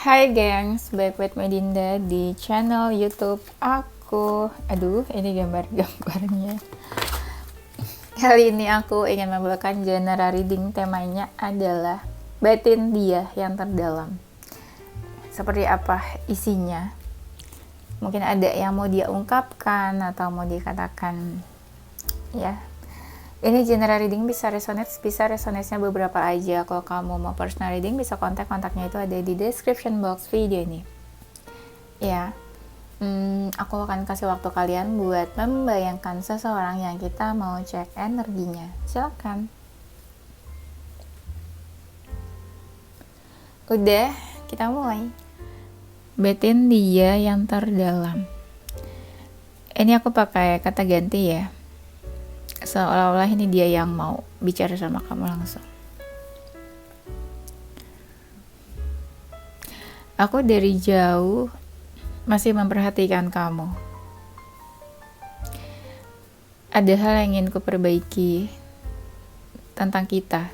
Hai gengs, back with Medinda di channel YouTube aku. Aduh, ini gambar-gambarnya. Kali ini aku ingin membawakan genre reading, temanya adalah batin dia yang terdalam. Seperti apa isinya? Mungkin ada yang mau dia ungkapkan atau mau dikatakan, ya. Ini genre reading bisa resonate-nya beberapa aja. Kalau kamu mau personal reading, bisa kontaknya itu ada di description box video ini. Ya, aku akan kasih waktu kalian buat membayangkan seseorang yang kita mau cek energinya. Silakan. Udah, kita mulai. Batin dia yang terdalam. Ini aku pakai kata ganti ya. Seolah-olah ini dia yang mau bicara sama kamu langsung. Aku dari jauh masih memperhatikan kamu. Ada hal yang ingin kuperbaiki tentang kita.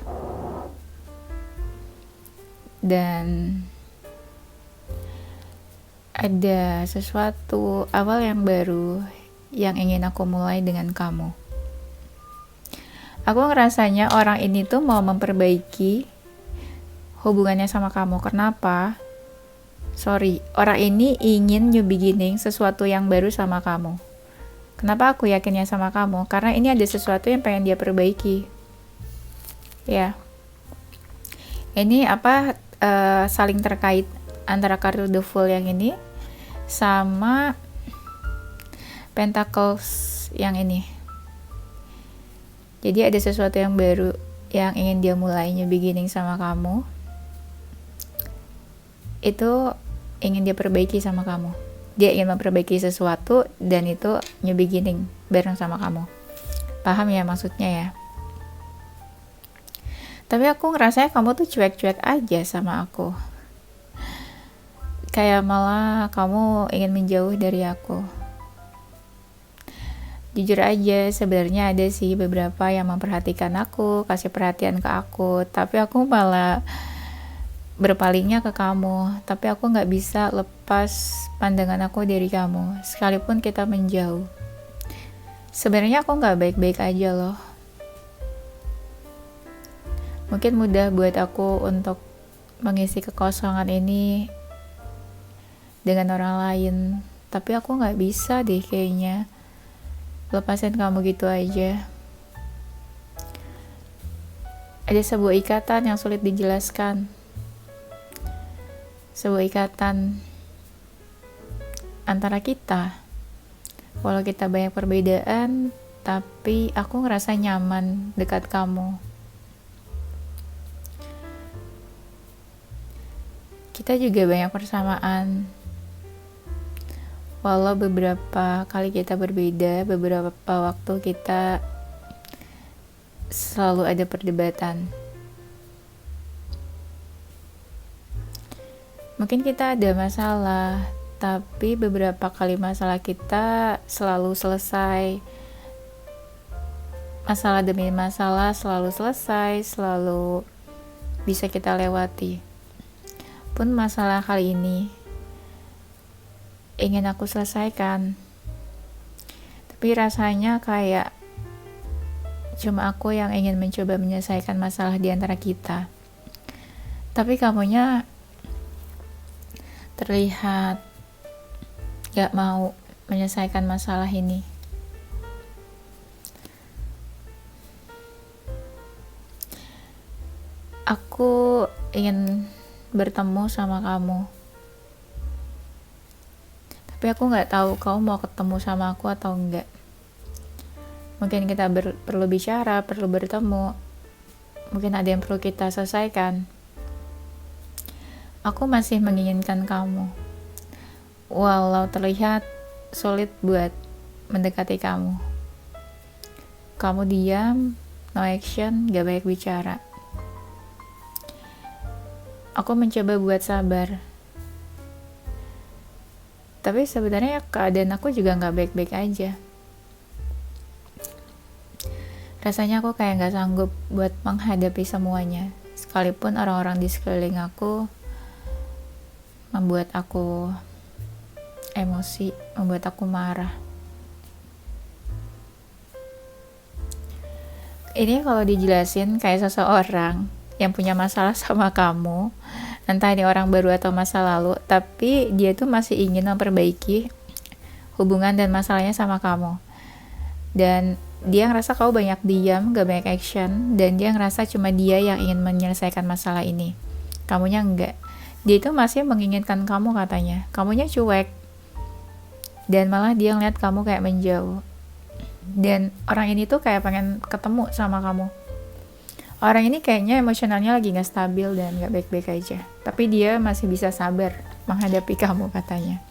Dan ada sesuatu awal yang baru yang ingin aku mulai dengan kamu. Aku ngerasanya orang ini tuh mau memperbaiki hubungannya sama kamu. Kenapa? Orang ini ingin new beginning, sesuatu yang baru sama kamu. Kenapa aku yakinnya sama kamu? Karena ini ada sesuatu yang pengen dia perbaiki. Ya. Ini saling terkait antara kartu The Fool yang ini sama Pentacles yang ini. Jadi ada sesuatu yang baru yang ingin dia mulai, new beginning sama kamu. Itu ingin dia perbaiki sama kamu. Dia ingin memperbaiki sesuatu dan itu new beginning bareng sama kamu. Paham ya maksudnya ya? Tapi aku ngerasanya kamu tuh cuek-cuek aja sama aku. Kayak malah kamu ingin menjauh dari aku. Jujur aja, sebenarnya ada sih beberapa yang memperhatikan aku, kasih perhatian ke aku, tapi aku malah berpalingnya ke kamu. Tapi aku gak bisa lepas pandangan aku dari kamu, sekalipun kita menjauh. Sebenarnya aku gak baik-baik aja loh. Mungkin mudah buat aku untuk mengisi kekosongan ini dengan orang lain, tapi aku gak bisa deh kayaknya lepasin kamu gitu aja. Ada sebuah ikatan yang sulit dijelaskan. Sebuah ikatan antara kita. Walau kita banyak perbedaan, tapi aku ngerasa nyaman dekat kamu. Kita juga banyak persamaan. Walau beberapa kali kita berbeda, beberapa waktu kita selalu ada perdebatan. Mungkin kita ada masalah, tapi beberapa kali masalah kita selalu selesai. Masalah demi masalah selalu selesai, selalu bisa kita lewati. Pun masalah kali ini ingin aku selesaikan, tapi rasanya kayak cuma aku yang ingin mencoba menyelesaikan masalah di antara kita, tapi kamunya terlihat gak mau menyelesaikan masalah ini. Aku ingin bertemu sama kamu, tapi aku nggak tahu kamu mau ketemu sama aku atau enggak. Mungkin kita perlu bicara, perlu bertemu. Mungkin ada yang perlu kita selesaikan. Aku masih menginginkan kamu, walau terlihat sulit buat mendekati kamu. Kamu diam, no action, gak banyak bicara. Aku mencoba buat sabar. Tapi sebenarnya keadaan aku juga gak baik-baik aja. Rasanya aku kayak gak sanggup buat menghadapi semuanya. Sekalipun orang-orang di sekeliling aku membuat aku emosi, membuat aku marah. Ini kalau dijelasin kayak seseorang yang punya masalah sama kamu, entah ini orang baru atau masa lalu, tapi dia tuh masih ingin memperbaiki hubungan dan masalahnya sama kamu. Dan dia ngerasa kamu banyak diam, gak banyak action, dan dia ngerasa cuma dia yang ingin menyelesaikan masalah ini. Kamunya enggak. Dia itu masih menginginkan kamu katanya. Kamunya cuek. Dan malah dia ngeliat kamu kayak menjauh. Dan orang ini tuh kayak pengen ketemu sama kamu. Orang ini kayaknya emosionalnya lagi gak stabil dan gak baik-baik aja. Tapi dia masih bisa sabar menghadapi kamu katanya.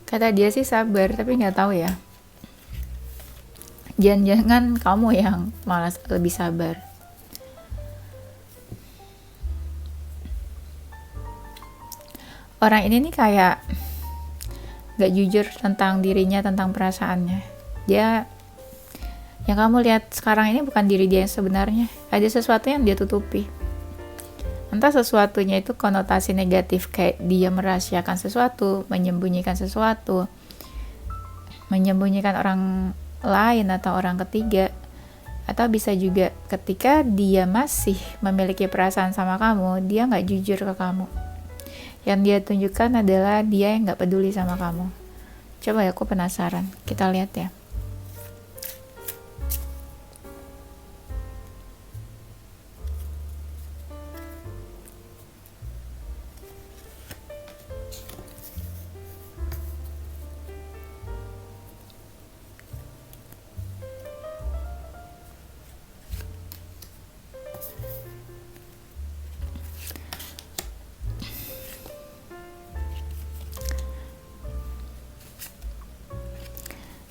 Kata dia sih sabar, tapi nggak tahu ya. Jangan-jangan kamu yang malas lebih sabar. Orang ini nih kayak nggak jujur tentang dirinya, tentang perasaannya. Dia, yang kamu lihat sekarang ini bukan diri dia yang sebenarnya. Ada sesuatu yang dia tutupi. Entah sesuatunya itu konotasi negatif, kayak dia merahasiakan sesuatu, menyembunyikan sesuatu, menyembunyikan orang lain atau orang ketiga, atau bisa juga ketika dia masih memiliki perasaan sama kamu, dia nggak jujur ke kamu. Yang dia tunjukkan adalah dia yang nggak peduli sama kamu. Coba ya, aku penasaran, kita lihat ya.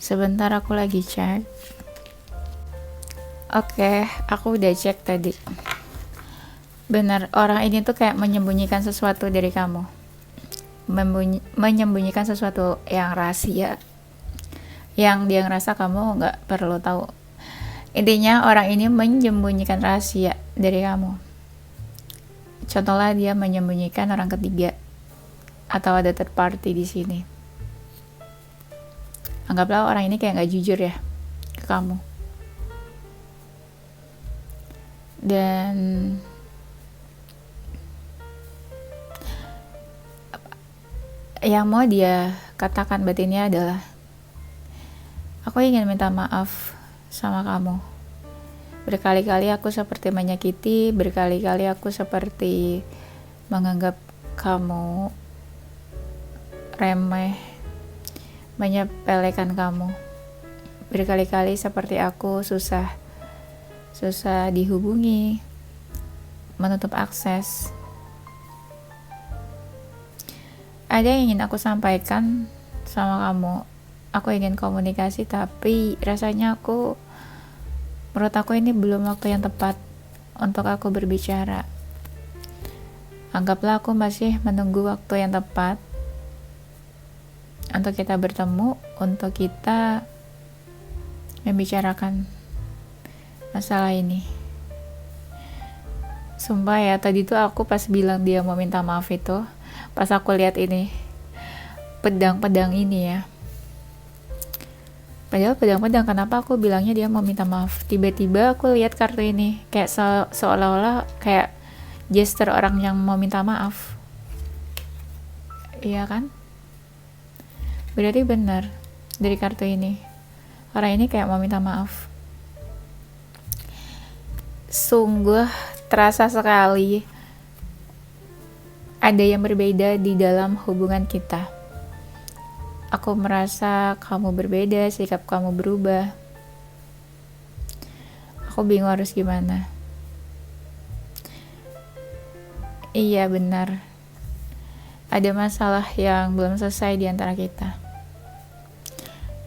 Sebentar, aku lagi cek. Oke, aku udah cek tadi. Benar, orang ini tuh kayak menyembunyikan sesuatu dari kamu. Menyembunyikan sesuatu yang rahasia, yang dia ngerasa kamu nggak perlu tahu. Intinya orang ini menyembunyikan rahasia dari kamu. Contohnya dia menyembunyikan orang ketiga atau ada third party di sini. Anggaplah orang ini kayak nggak jujur ya ke kamu. Dan yang mau dia katakan batinnya adalah, aku ingin minta maaf sama kamu. Berkali-kali aku seperti menyakiti, berkali-kali aku seperti menganggap kamu remeh, menyepelekan kamu. Berkali-kali seperti aku susah dihubungi, menutup akses. Ada yang ingin aku sampaikan sama kamu. Aku ingin komunikasi, tapi rasanya menurut aku ini belum waktu yang tepat untuk aku berbicara. Anggaplah aku masih menunggu waktu yang tepat untuk kita bertemu, untuk kita membicarakan masalah ini. Sumpah ya, tadi tuh aku pas bilang dia mau minta maaf itu, pas aku lihat ini pedang-pedang ini ya, padahal pedang-pedang, kenapa aku bilangnya dia mau minta maaf? Tiba-tiba aku lihat kartu ini kayak seolah-olah kayak gesture orang yang mau minta maaf. Iya kan? Berarti benar dari kartu ini, orang ini kayak mau minta maaf. Sungguh terasa sekali ada yang berbeda di dalam hubungan kita. Aku merasa kamu berbeda, sikap kamu berubah. Aku bingung harus gimana. Iya benar, ada masalah yang belum selesai di antara kita.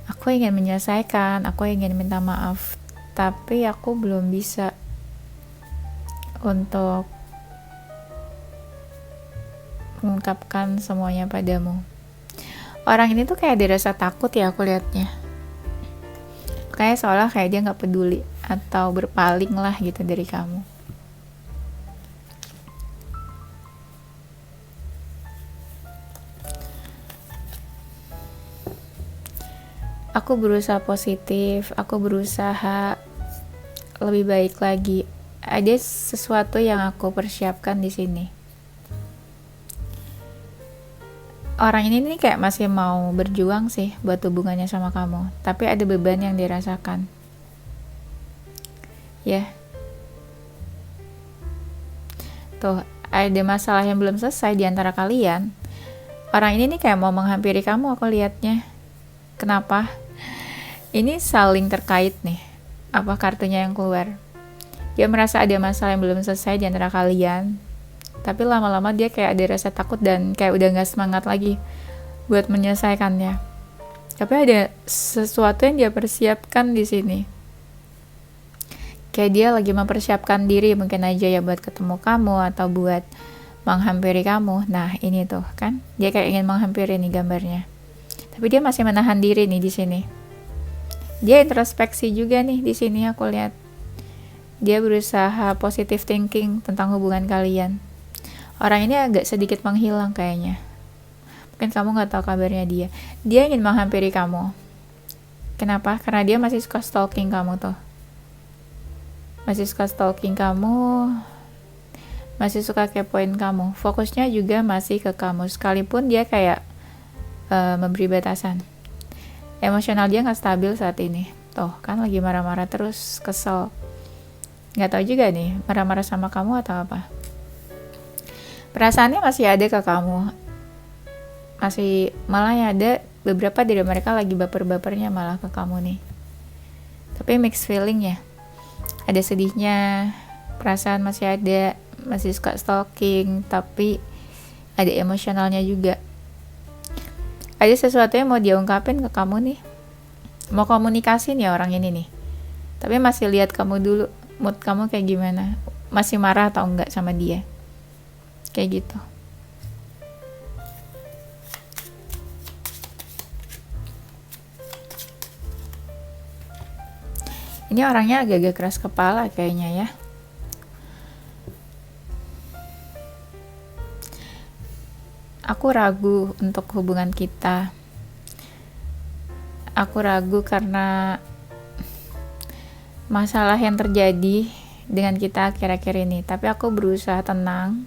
Aku ingin menyelesaikan, aku ingin minta maaf, tapi aku belum bisa untuk mengungkapkan semuanya padamu. Orang ini tuh kayak ada rasa takut ya, aku liatnya. Kayak seolah kayak dia gak peduli atau berpaling lah gitu dari kamu. Aku berusaha positif, aku berusaha lebih baik lagi. Ada sesuatu yang aku persiapkan di sini. Orang ini nih kayak masih mau berjuang sih buat hubungannya sama kamu, tapi ada beban yang dirasakan. Ya, tuh ada masalah yang belum selesai di antara kalian. Orang ini nih kayak mau menghampiri kamu, aku lihatnya. Kenapa? Ini saling terkait nih. Apa kartunya yang keluar? Dia merasa ada masalah yang belum selesai di antara kalian. Tapi lama-lama dia kayak ada rasa takut dan kayak udah gak semangat lagi buat menyelesaikannya. Tapi ada sesuatu yang dia persiapkan di sini. Kayak dia lagi mempersiapkan diri mungkin aja ya buat ketemu kamu atau buat menghampiri kamu. Nah, ini tuh kan, dia kayak ingin menghampiri nih gambarnya. Tapi dia masih menahan diri nih di sini. Dia introspeksi juga nih di sini aku lihat. Dia berusaha positive thinking tentang hubungan kalian. Orang ini agak sedikit menghilang kayaknya. Mungkin kamu nggak tahu kabarnya dia. Dia ingin menghampiri kamu. Kenapa? Karena dia masih suka stalking kamu tuh. Masih suka stalking kamu. Masih suka kepoin kamu. Fokusnya juga masih ke kamu. Sekalipun dia kayak memberi batasan. Emosional dia nggak stabil saat ini. Tuh kan lagi marah-marah terus, kesel. Nggak tahu juga nih marah-marah sama kamu atau apa. Perasaannya masih ada ke kamu. Masih malah ya ada beberapa dari mereka lagi baper-bapernya malah ke kamu nih. Tapi mixed feeling ya. Ada sedihnya, perasaan masih ada, masih suka stalking, tapi ada emosionalnya juga. Ada sesuatu yang mau dia ungkapin ke kamu nih. Mau komunikasi nih orang ini nih. Tapi masih lihat kamu dulu, mood kamu kayak gimana. Masih marah atau enggak sama dia. Kayak gitu. Ini orangnya agak-agak keras kepala kayaknya ya. Aku ragu untuk hubungan kita. Aku ragu karena masalah yang terjadi dengan kita akhir-akhir ini. Tapi aku berusaha tenang.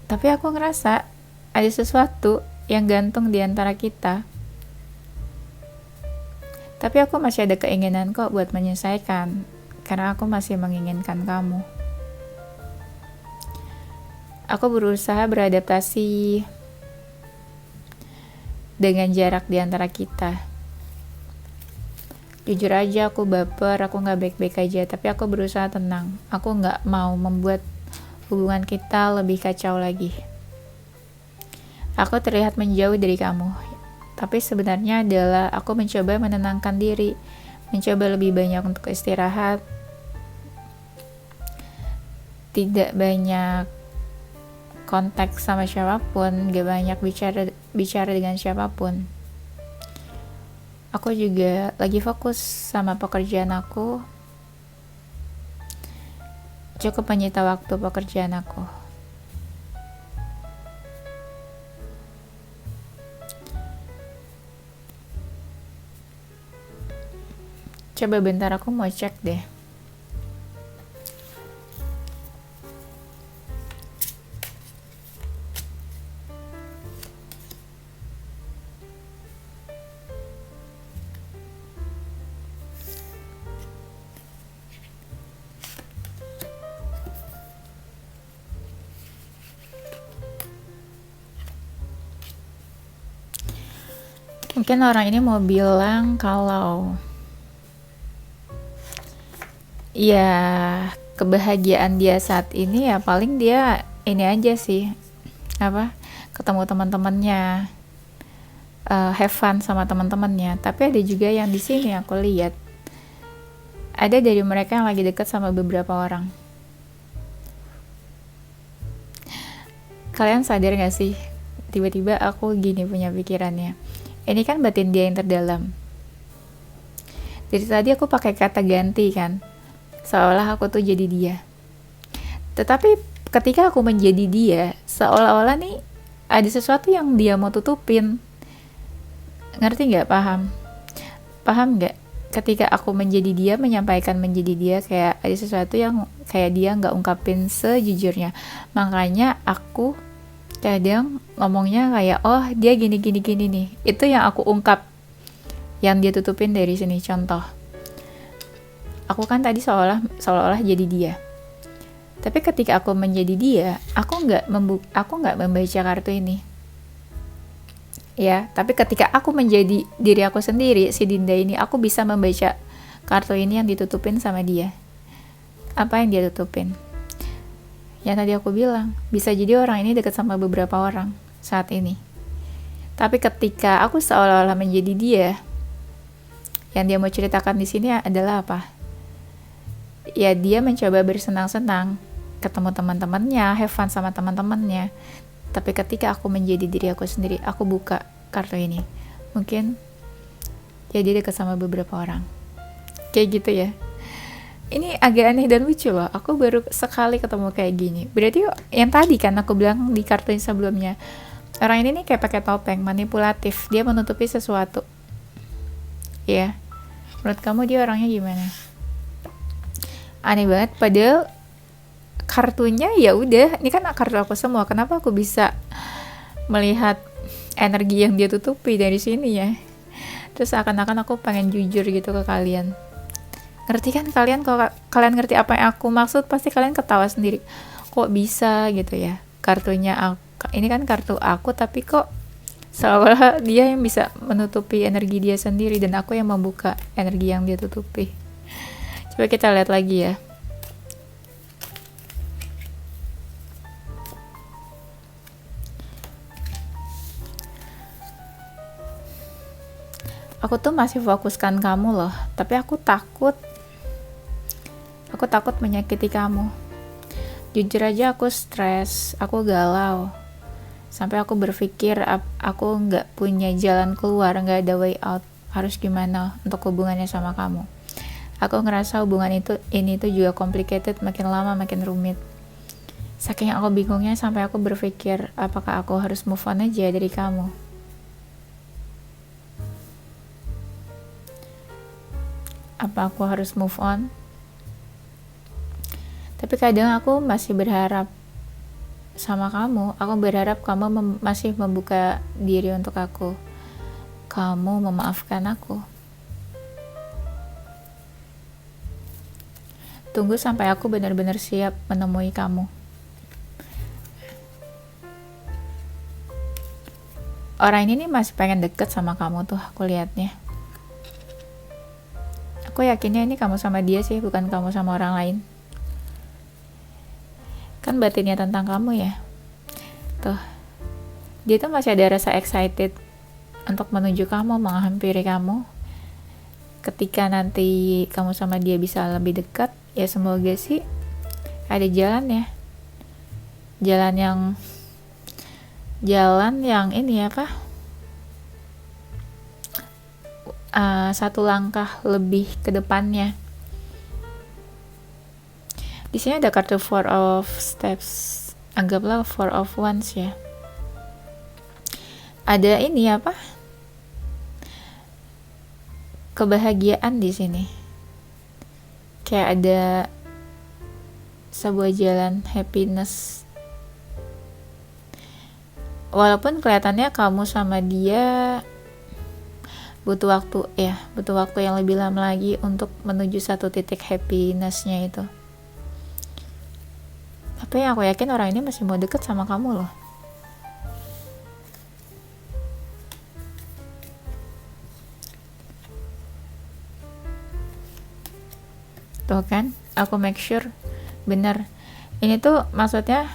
Tapi aku ngerasa ada sesuatu yang gantung di antara kita. Tapi aku masih ada keinginan kok buat menyelesaikan. Karena aku masih menginginkan kamu. Aku berusaha beradaptasi dengan jarak di antara kita. Jujur aja aku baper, aku gak baik-baik aja, tapi aku berusaha tenang. Aku gak mau membuat hubungan kita lebih kacau lagi. Aku terlihat menjauh dari kamu, tapi sebenarnya adalah aku mencoba menenangkan diri, mencoba lebih banyak untuk istirahat, tidak banyak kontak sama siapapun, gak banyak bicara dengan siapapun. Aku juga lagi fokus sama pekerjaan aku. Cukup menyita waktu pekerjaan aku. Coba bentar aku mau cek deh. Mungkin orang ini mau bilang kalau ya kebahagiaan dia saat ini ya paling dia ini aja sih, apa, ketemu teman-temannya, have fun sama teman-temannya. Tapi ada juga yang di sini aku lihat ada dari mereka yang lagi dekat sama beberapa orang. Kalian sadar gak sih, tiba-tiba aku gini punya pikirannya, ini kan batin dia yang terdalam. Dari tadi aku pakai kata ganti kan, seolah aku tuh jadi dia. Tetapi ketika aku menjadi dia, seolah-olah nih ada sesuatu yang dia mau tutupin. Ngerti nggak? Paham nggak? Ketika aku menjadi dia, menyampaikan menjadi dia, kayak ada sesuatu yang kayak dia nggak ungkapin sejujurnya. Makanya aku kadang ngomongnya kayak, oh dia gini nih. Itu yang aku ungkap, yang dia tutupin dari sini. Contoh, aku kan tadi seolah-olah jadi dia. Tapi ketika aku menjadi dia, aku nggak membaca kartu ini. Ya, tapi ketika aku menjadi diri aku sendiri, si Dinda ini, aku bisa membaca kartu ini yang ditutupin sama dia. Apa yang dia tutupin? Yang tadi aku bilang, bisa jadi orang ini dekat sama beberapa orang saat ini. Tapi ketika aku seolah-olah menjadi dia, yang dia mau ceritakan di sini adalah apa? Ya, dia mencoba bersenang-senang, ketemu teman-temannya, have fun sama teman-temannya. Tapi ketika aku menjadi diri aku sendiri, aku buka kartu ini. Mungkin ya dia dekat sama beberapa orang. Kayak gitu ya. Ini agak aneh dan lucu loh. Aku baru sekali ketemu kayak gini. Berarti yang tadi kan aku bilang di kartu yang sebelumnya, orang ini nih kayak pakai topeng, manipulatif. Dia menutupi sesuatu. Ya. Menurut kamu dia orangnya gimana? Aneh banget. Padahal kartunya ya udah, ini kan kartu aku semua. Kenapa aku bisa melihat energi yang dia tutupi dari sini ya? Terus akan-akan aku pengen jujur gitu ke kalian. Ngerti kan kalian? Kalau kalian ngerti apa yang aku maksud, pasti kalian ketawa sendiri. Kok bisa gitu ya? Kartunya aku, ini kan kartu aku, tapi kok seolah dia yang bisa menutupi energi dia sendiri dan aku yang membuka energi yang dia tutupi. Coba kita lihat lagi ya. Aku tuh masih fokuskan kamu loh, tapi aku takut menyakiti kamu. Jujur aja aku stres, aku galau. Sampai aku berpikir aku nggak punya jalan keluar, nggak ada way out. Harus gimana untuk hubungannya sama kamu. Aku ngerasa hubungan ini tuh juga complicated, makin lama makin rumit. Saking aku bingungnya sampai aku berpikir, apakah aku harus move on aja dari kamu? Apa aku harus move on? Tapi kadang aku masih berharap sama kamu. Aku berharap kamu masih membuka diri untuk aku. Kamu memaafkan aku. Tunggu sampai aku benar-benar siap menemui kamu. Orang ini nih masih pengen deket sama kamu tuh, aku liatnya. Aku yakinnya ini kamu sama dia sih, bukan kamu sama orang lain. Kan batinnya tentang kamu ya. Tuh, dia tuh masih ada rasa excited untuk menuju kamu, menghampiri kamu. Ketika nanti kamu sama dia bisa lebih dekat, ya semoga sih ada jalan ya. Jalan yang ini apa? Satu langkah lebih ke depannya. Di sini ada kartu Four of Steps. Anggaplah Four of Wands ya. Ada ini apa? Kebahagiaan di sini. Kayak ada sebuah jalan happiness. Walaupun kelihatannya kamu sama dia butuh waktu yang lebih lama lagi untuk menuju satu titik happiness-nya itu. Tapi aku yakin orang ini masih mau deket sama kamu loh. Tuh kan, aku make sure bener. Ini tuh maksudnya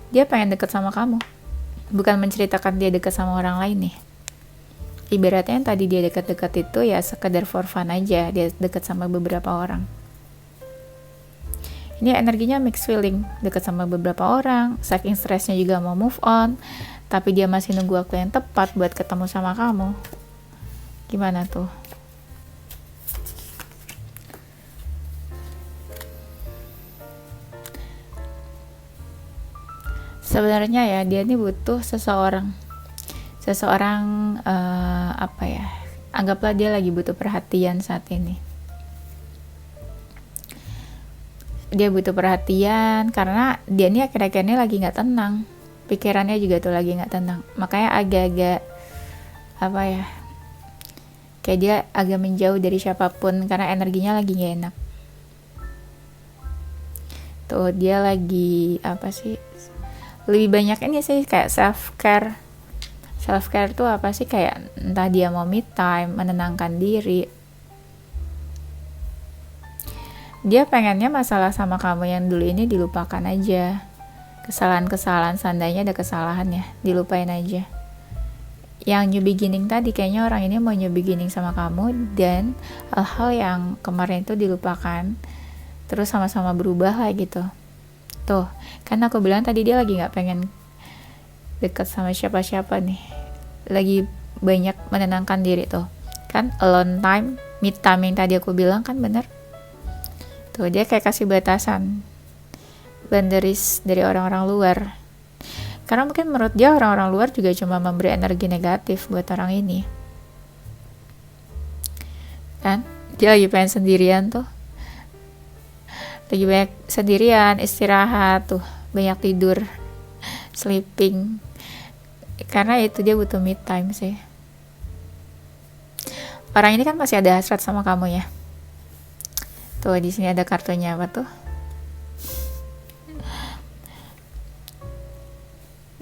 dia pengen deket sama kamu, bukan menceritakan dia deket sama orang lain nih. Ibaratnya yang tadi dia dekat-dekat itu ya sekedar for fun aja, dia dekat sama beberapa orang. Ini energinya mixed feeling, dekat sama beberapa orang, saking stresnya juga mau move on, tapi dia masih nunggu waktu yang tepat buat ketemu sama kamu. Gimana tuh? sebenarnya ya dia ini butuh seseorang apa ya, anggaplah dia lagi butuh perhatian saat ini. Dia butuh perhatian karena dia ini akhir-akhir ini lagi nggak tenang, pikirannya juga tuh lagi nggak tenang, makanya agak-agak apa ya, kayak dia agak menjauh dari siapapun karena energinya lagi nggak enak. Tuh dia lagi apa sih, lebih banyak ini sih kayak self care tuh apa sih, kayak entah dia mau me time, menenangkan diri. Dia pengennya masalah sama kamu yang dulu ini dilupakan aja. Kesalahan-kesalahan, seandainya ada kesalahan ya, dilupain aja. Yang new beginning tadi, kayaknya orang ini mau new beginning sama kamu, dan hal-hal yang kemarin itu dilupakan, terus sama-sama berubah lah gitu. Tuh, kan aku bilang tadi dia lagi gak pengen dekat sama siapa-siapa nih. Lagi banyak menenangkan diri tuh. Kan alone time, me time yang tadi aku bilang kan bener. Tuh, dia kayak kasih batasan, boundaries dari orang-orang luar. Karena mungkin menurut dia orang-orang luar juga cuma memberi energi negatif buat orang ini. Kan? Dia lagi pengen sendirian tuh. Lagi banyak sendirian, istirahat tuh, banyak tidur, sleeping. Karena itu dia butuh me time sih. Orang ini kan masih ada hasrat sama kamu ya. Tuh di sini ada kartunya apa tuh?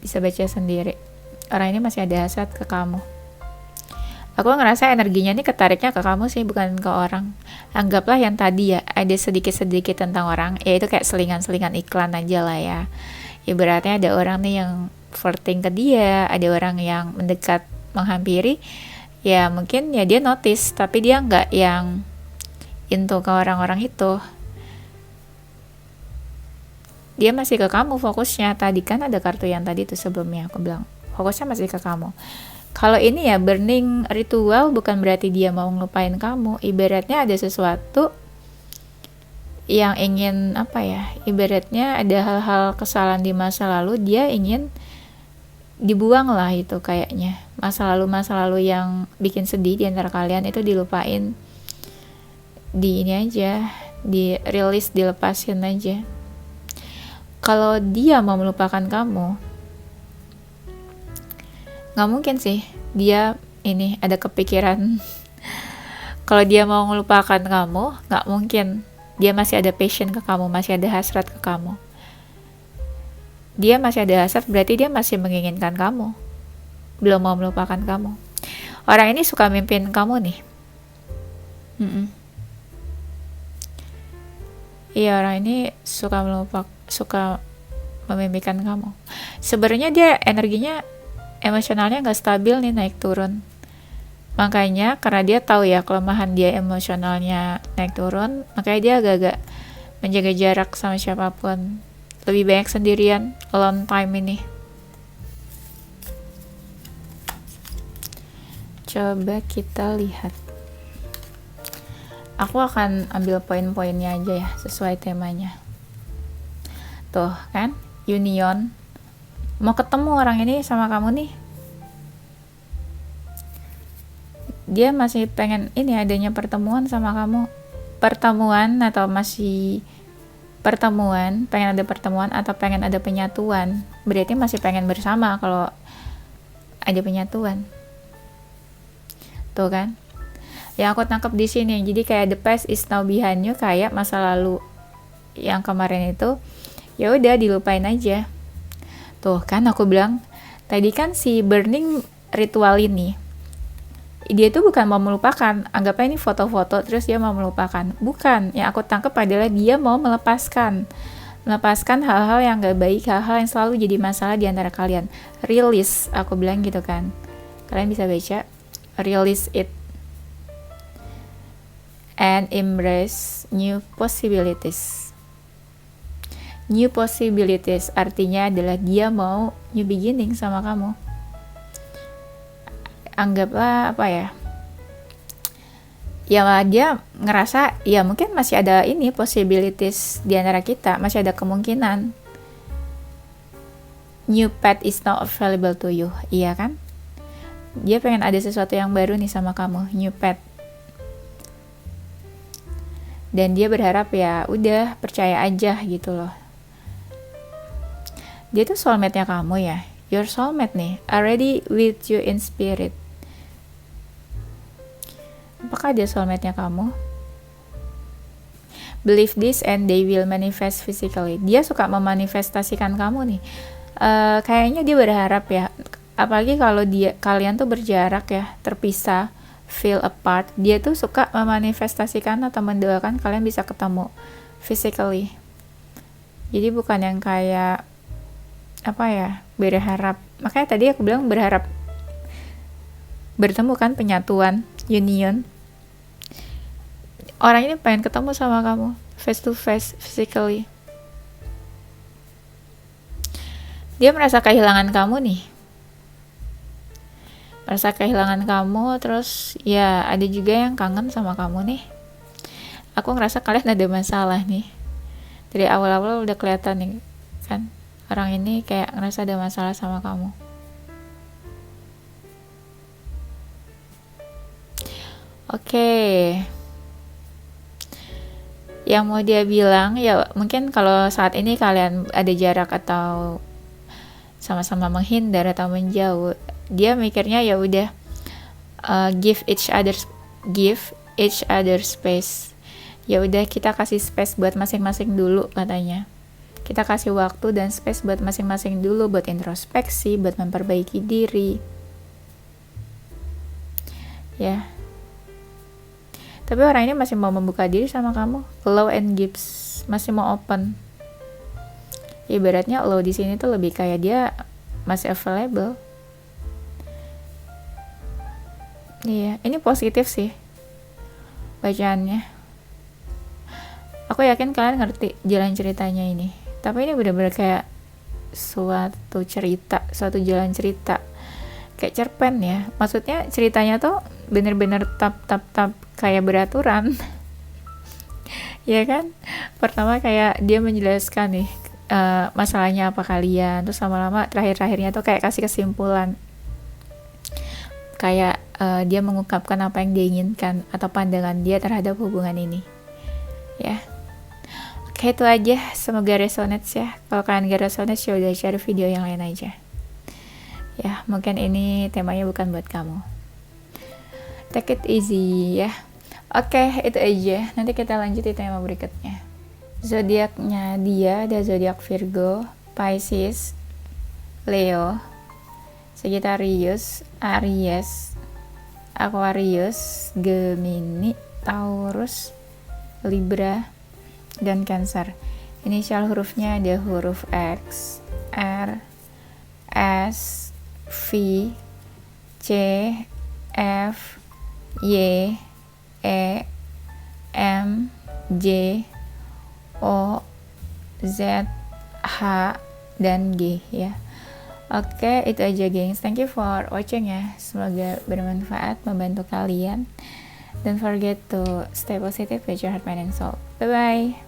Bisa baca sendiri. Orang ini masih ada hasrat ke kamu. Aku ngerasa energinya ini ketariknya ke kamu sih, bukan ke orang. Anggaplah yang tadi ya, ada sedikit-sedikit tentang orang, ya itu kayak selingan-selingan iklan aja lah ya. Ibaratnya ada orang nih yang flirting ke dia, ada orang yang mendekat, menghampiri, ya mungkin ya dia notice, tapi dia nggak yang into ke orang-orang itu. Dia masih ke kamu fokusnya. Tadi kan ada kartu yang tadi tuh sebelumnya aku bilang fokusnya masih ke kamu. Kalau ini ya burning ritual, bukan berarti dia mau ngelupain kamu. Ibaratnya ada sesuatu yang ingin apa ya, ibaratnya ada hal-hal kesalahan di masa lalu, dia ingin dibuang lah itu kayaknya. Masa lalu yang bikin sedih di antara kalian itu dilupain, di ini aja, di rilis, dilepasin aja. Kalau dia mau melupakan kamu, nggak mungkin sih dia ini ada kepikiran. Kalau dia mau melupakan kamu, nggak mungkin. Dia masih ada passion ke kamu, masih ada hasrat ke kamu. Dia masih ada hasrat, berarti dia masih menginginkan kamu, belum mau melupakan kamu. Orang ini suka mimpin kamu nih. Iya, orang ini suka memimpikan kamu. Sebenarnya dia energinya, emosionalnya nggak stabil nih, naik turun. Makanya karena dia tahu ya kelemahan dia emosionalnya naik turun, makanya dia agak-agak menjaga jarak sama siapapun. Lebih banyak sendirian, alone time ini. Coba kita lihat. Aku akan ambil poin-poinnya aja ya, sesuai temanya. Tuh kan, union. Mau ketemu orang ini sama kamu nih. Dia masih pengen ini adanya pertemuan sama kamu. Pertemuan atau masih pertemuan, pengen ada pertemuan atau pengen ada penyatuan. Berarti masih pengen bersama kalau ada penyatuan. Tuh kan? Yang aku tangkap di sini, jadi kayak the past is now behind you, kayak masa lalu yang kemarin itu ya udah dilupain aja. Tuh kan aku bilang tadi kan si burning ritual ini, dia tuh bukan mau melupakan, anggapnya ini foto-foto terus dia mau melupakan. Bukan, yang aku tangkap adalah dia mau melepaskan hal-hal yang gak baik, hal-hal yang selalu jadi masalah di antara kalian. Release, aku bilang gitu kan. Kalian bisa baca, release it and embrace new possibilities. New possibilities artinya adalah dia mau new beginning sama kamu. Anggaplah apa ya, ya dia ngerasa ya mungkin masih ada ini possibilities di antara kita, masih ada kemungkinan. new pet is now available to you. Iya kan? Dia pengen ada sesuatu yang baru nih sama kamu, new pet. Dan dia berharap ya udah percaya aja gitu loh. Dia tuh soulmate-nya kamu ya. Your soulmate nih, already with you in spirit. Apakah dia soulmate-nya kamu? Believe this and they will manifest physically. Dia suka memanifestasikan kamu nih. Kayaknya dia berharap ya, apalagi kalau kalian tuh berjarak ya, terpisah, feel apart. Dia tuh suka memanifestasikan atau mendoakan kalian bisa ketemu physically. Jadi bukan yang kayak berharap. Makanya tadi aku bilang berharap bertemu kan, penyatuan, union. Orang ini pengen ketemu sama kamu face to face, physically. Dia merasa kehilangan kamu nih. Merasa kehilangan kamu, terus ya ada juga yang kangen sama kamu nih. Aku ngerasa kalian ada masalah nih. Dari awal-awal udah kelihatan nih kan. Orang ini kayak ngerasa ada masalah sama kamu. Oke. Yang mau dia bilang ya mungkin kalau saat ini kalian ada jarak atau sama-sama menghindar atau menjauh, dia mikirnya ya udah give each other space. Ya udah kita kasih space buat masing-masing dulu katanya. Kita kasih waktu dan space buat masing-masing dulu, buat introspeksi, buat memperbaiki diri. Ya. Tapi orang ini masih mau membuka diri sama kamu, allow and gives, masih mau open. Ibaratnya allow di sini tuh lebih kayak dia masih available. Iya, ini positif sih bacaannya. Aku yakin kalian ngerti jalan ceritanya ini. Tapi ini benar-benar kayak suatu jalan cerita. Kayak cerpen ya. Maksudnya ceritanya tuh bener-bener tap kayak beraturan. Ya kan? Pertama kayak dia menjelaskan nih masalahnya apa kalian, terus lama-lama terakhir-akhirnya tuh kayak kasih kesimpulan. Kayak dia mengungkapkan apa yang dia inginkan atau pandangan dia terhadap hubungan ini. Ya. Oke, itu aja. Semoga resonate ya. Kalau kalian gak resonate ya udah cari video yang lain aja. Ya, mungkin ini temanya bukan buat kamu. Take it easy ya. Oke, itu aja. Nanti kita lanjut di tema berikutnya. Zodiaknya dia ada zodiak Virgo, Pisces, Leo, Sagittarius, Aries, Aquarius, Gemini, Taurus, Libra, dan Cancer. Inisial hurufnya ada huruf X, R, S, V, C, F, Y, E, M, J, O, Z, H, dan G ya. Oke, itu aja gengs. Thank you for watching ya. Semoga bermanfaat, membantu kalian. Don't forget to stay positive with your heart, mind, and soul. Bye-bye.